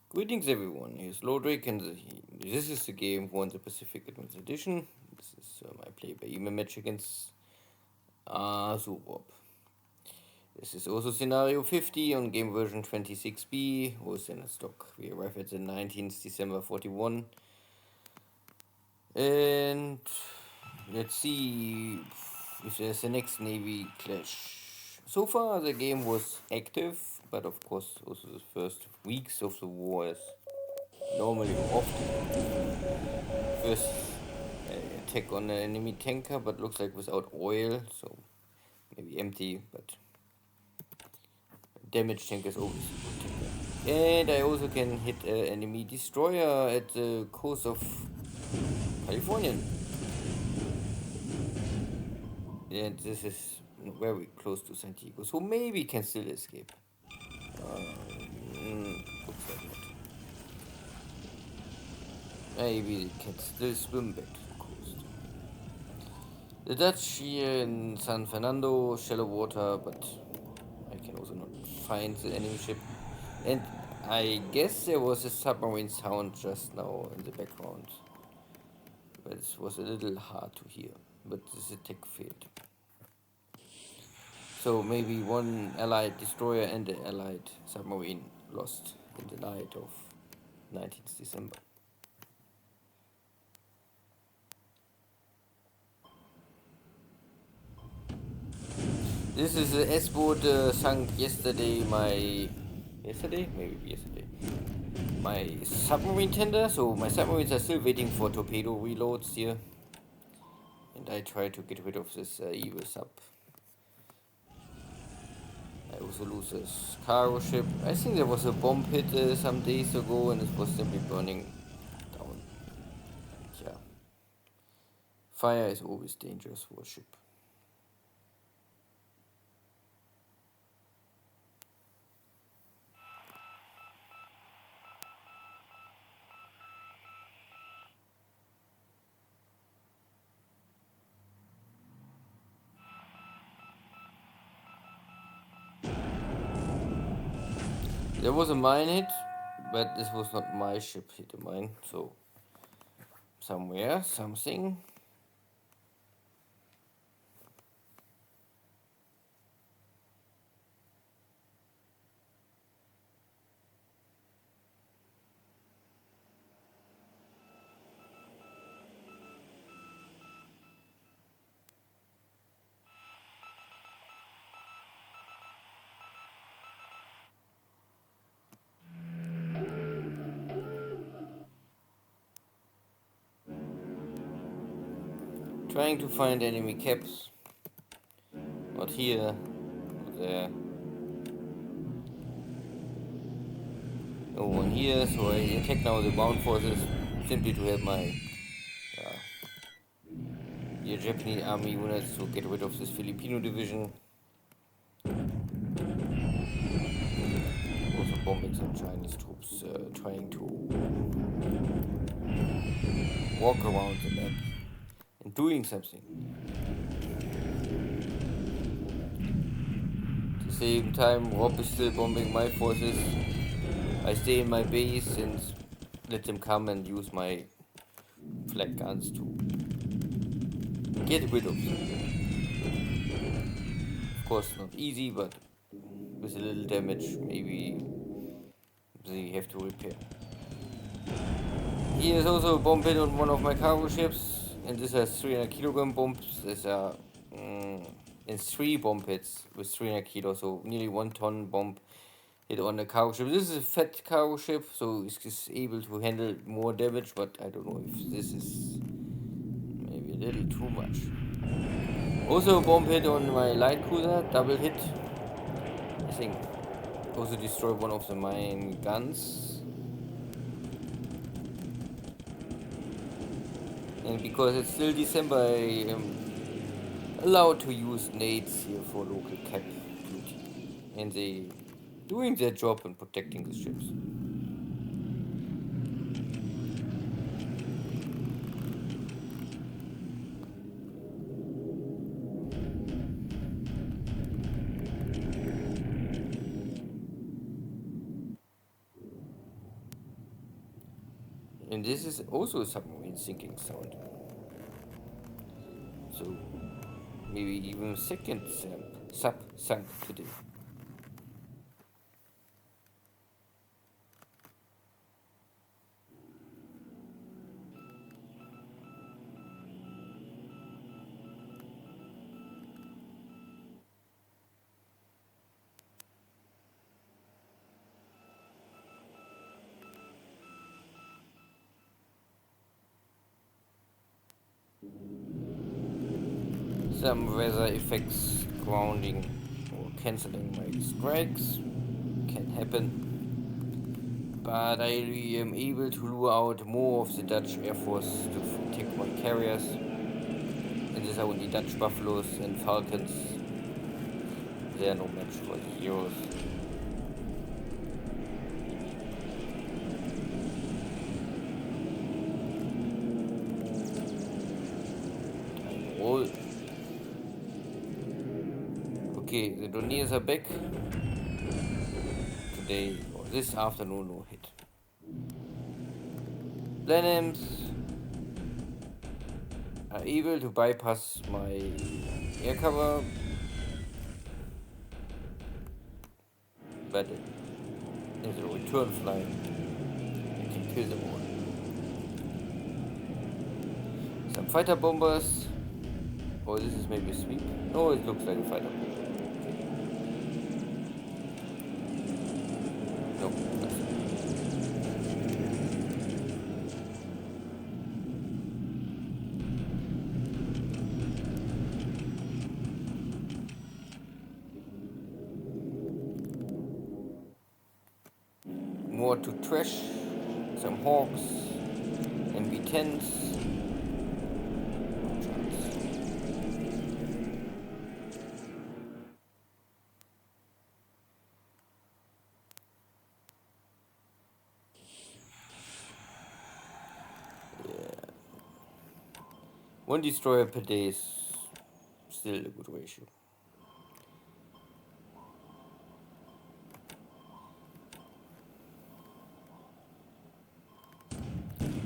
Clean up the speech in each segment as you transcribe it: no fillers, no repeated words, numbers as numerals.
Greetings everyone, here's Lodrik and this is the game Who Won the Pacific Advanced Edition. This is my play-by-email match against AsuRob. This is also scenario 50 on game version 26B, was in a stock. We arrive at the 19th December 41. And let's see if there's the next Navy clash. So far the game was active, but of course also the first weeks of the war is normally often first attack on an enemy tanker, but looks like without oil, so maybe empty, but damage tank is always a good tanker. And I also can hit an enemy destroyer at the coast of California. And this is very close to San Diego, so maybe can still escape. Looks like not. Maybe they can still swim back to the coast. The Dutch here in San Fernando, shallow water, but I can also not find the enemy ship. And I guess there was a submarine sound just now in the background. But it was a little hard to hear, but this attack failed. So maybe one allied destroyer and an allied submarine lost in the night of 19th December. This is a S-boat sunk yesterday, maybe yesterday. My submarine tender, so my submarines are still waiting for torpedo reloads here. And I try to get rid of this evil sub. I also lose this cargo ship. I think there was a bomb hit some days ago and it was simply burning down. Yeah. Fire is always dangerous for a ship. There was a mine hit, but this was not my ship hit a mine, so somewhere, something. Trying to find enemy caps. Not here, not there. No one here, so I attack now the ground forces simply to help my Japanese army units to get rid of this Filipino division. Also bombing some Chinese troops trying to walk around the map and doing something. At the same time, Rob is still bombing my forces. I stay in my base and let them come and use my flag guns to get rid of them. Of course, not easy, but with a little damage, maybe they have to repair. Here is also a bomb hit on one of my cargo ships, and this has 300 kilogram bombs. These are in 3 bomb hits with 300 kilos, so nearly 1 ton bomb hit on the cargo ship. This is a fat cargo ship, so it's able to handle more damage, but I don't know if this is maybe a little too much. Also a bomb hit on my light cruiser, double hit. I think also destroyed one of the mine guns. And because it's still December, I am allowed to use nades here for local cap duty. And they doing their job in protecting the ships. And this is also a submarine sinking sound. So maybe even second sub sunk today. Some weather effects grounding or cancelling my strikes can happen, but I am able to lure out more of the Dutch Air Force to protect my carriers. And these are only Dutch Buffaloes and Falcons. They are no match for the Heroes. Time roll. Okay, the Doniers are back. Today or this afternoon, no hit. Blenheims are able to bypass my air cover, but in the return flight, I can kill them all. Some fighter bombers. Oh, this is maybe a sweep. No, it looks like a fighter bomber. No, nothing. More to trash. Some Hawks. MB-10s. One destroyer per day is still a good ratio.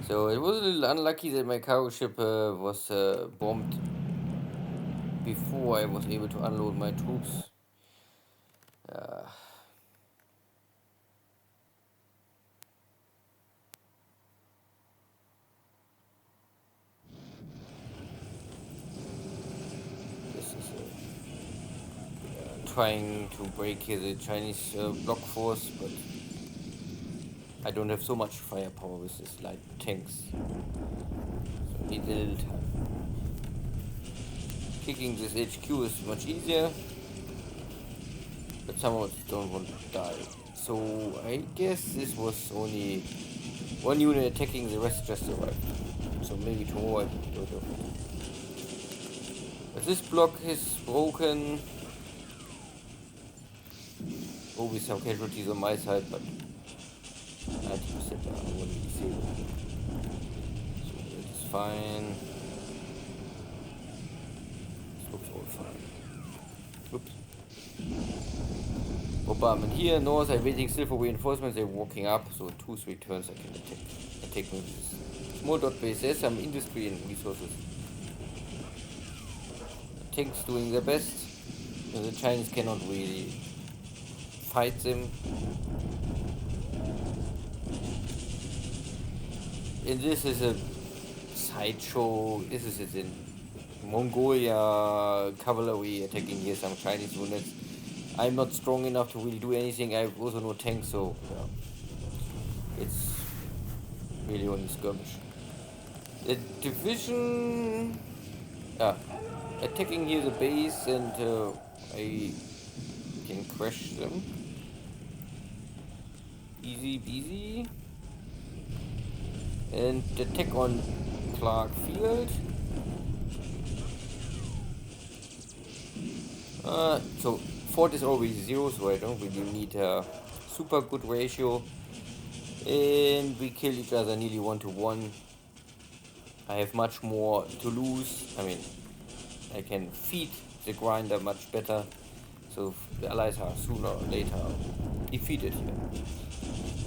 So it was a little unlucky that my cargo ship was bombed before I was able to unload my troops. This is trying to break the Chinese block force, but I don't have so much firepower with this light tanks. So I need a little time. Kicking this HQ is much easier, but some of us don't want to die. So I guess this was only one unit attacking, the rest just survived. So maybe tomorrow I can do it. But this block is broken. Always some casualties on my side, but 90% are already disabled. So it is fine. This looks all fine. Oops. Bombardment here, north, I'm waiting still for reinforcements, they're walking up, so 2-3 turns I can attack with this small dot base. There's some industry and resources. The tanks doing their best. The Chinese cannot really fight them. And this is a sideshow. This is it in Mongolia cavalry attacking here some Chinese units. I'm not strong enough to really do anything. I have also no tanks, so yeah, it's really only skirmish. The division, attacking here the base, and I can crash them. Easy peasy. And attack on Clark Field. So fort is always 0, so I don't really need a super good ratio. And we kill each other nearly 1-1. I have much more to lose. I mean, I can feed the grinder much better. So the allies are sooner or later defeated here.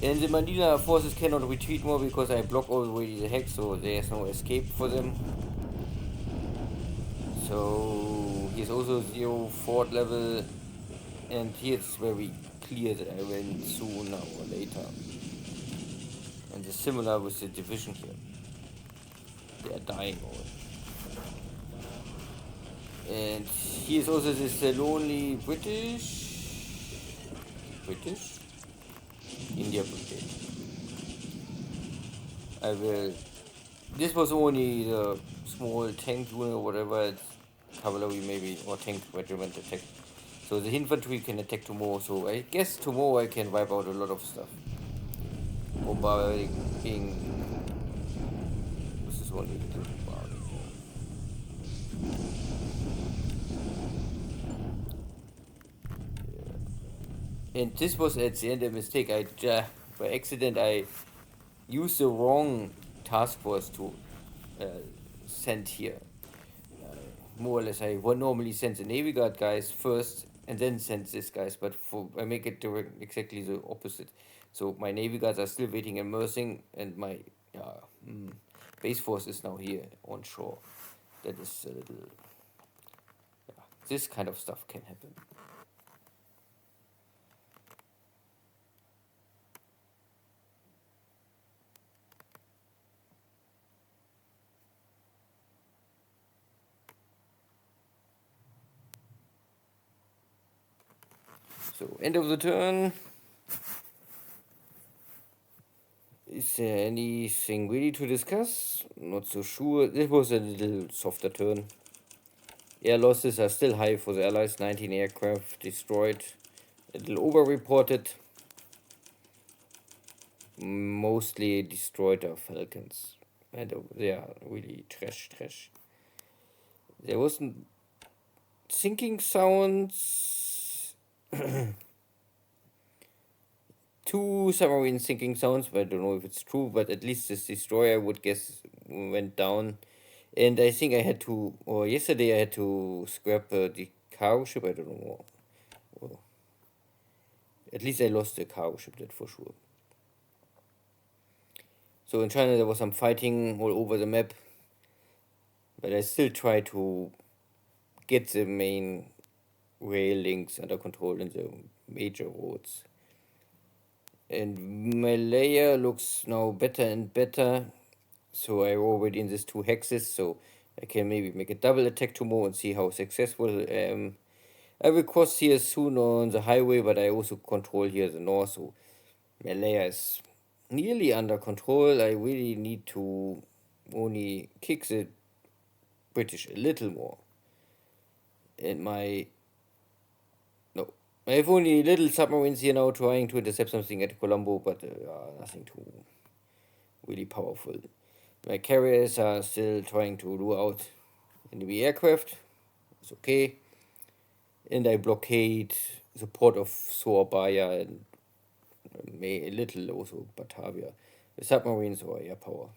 And the Manila forces cannot retreat more because I block already the hex, so there's no escape for them. So here's also 0 fort level, and here it's very clear that I win sooner or later. And it's similar with the division here. They are dying all. And here's also this lonely British India brigade. I will. This was only the small tank unit or whatever. It's cavalry maybe or tank regiment attack. So the infantry can attack tomorrow. So I guess tomorrow I can wipe out a lot of stuff. Bombarding. This is only little bombarding. And this was at the end a mistake. By accident I used the wrong task force to send here. More or less, I would normally send the Navy Guard guys first and then send this guys, but I make it exactly the opposite. So my Navy Guards are still waiting and immersing, and my base force is now here on shore. That is a little. This kind of stuff can happen. So, end of the turn. Is there anything really to discuss? Not so sure. This was a little softer turn. Air losses are still high for the Allies. 19 aircraft destroyed. A little over-reported. Mostly destroyed are Falcons. And they are really trash. There wasn't sinking sounds. 2 submarine sinking sounds, but I don't know if it's true, but at least this destroyer, I would guess, went down. And I think I had to, or yesterday I had to scrap the cargo ship, I don't know. Well, at least I lost the cargo ship, that for sure. So in China there was some fighting all over the map, but I still try to get the main rail links under control in the major roads. And Malaya looks now better and better. So I already in these 2 hexes, so I can maybe make a double attack tomorrow and see how successful I am. I will cross here soon on the highway, but I also control here the north, so Malaya is nearly under control. I really need to only kick the British a little more. And no, I have only little submarines here now trying to intercept something at Colombo, but nothing too really powerful. My carriers are still trying to lure out enemy aircraft. It's okay. And I blockade the port of Surabaya and a little also Batavia. The submarines or air power.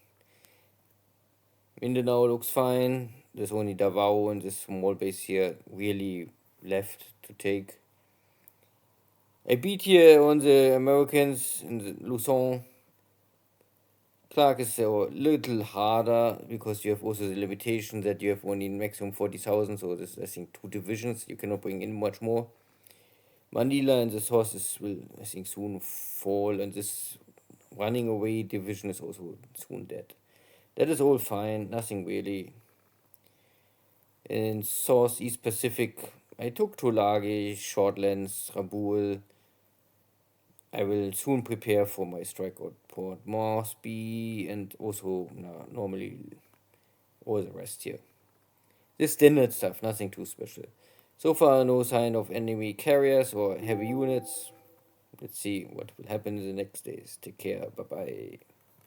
Mindanao looks fine. There's only Davao and this small base here really left to take. I beat here on the Americans in the Luzon. Clark is a little harder because you have also the limitation that you have only maximum 40,000, so this is, I think, 2 divisions. You cannot bring in much more. Manila and the sources will, I think, soon fall, and this running away division is also soon dead. That is all fine, nothing really. In Southeast Pacific, I took Tulagi, Shortlands, Rabaul. I will soon prepare for my strike at Port Moresby and also normally all the rest here. This standard stuff, nothing too special. So far, no sign of enemy carriers or heavy units. Let's see what will happen in the next days. Take care. Bye bye.